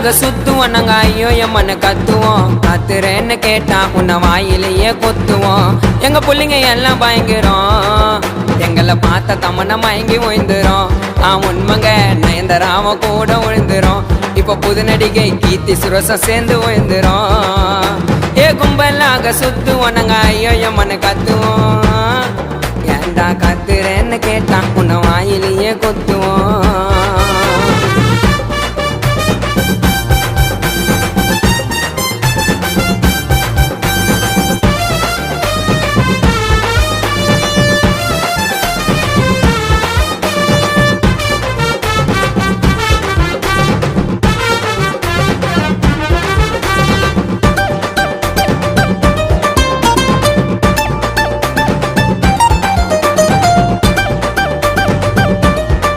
நாங்க சுத்துவோம், நாங்க ஐயோ எம்மன்னு கத்துவோம். கத்துறேன்னு கேட்டா உன்னை வாயிலேயே கொத்துவோம். எங்க புள்ளிங்க எல்லாம் பயங்கரம், எங்களை பார்த்த தமனை மயங்கி ஓய்ந்துரும். உண்மைங்க நயன்தாராவ கூட விழுந்துரும். இப்ப புது நடிகை கீர்த்தி சுரேஷும் சேர்ந்து ஓய்ந்துரும். ஏ கும்பலாக சுத்துவோம், நாங்க ஐயோ எம்மன்னு கத்துவோம். ஏண்டா கத்துறேன்னு கேட்டா உன்னை வாயிலேயே கொத்துவோம்.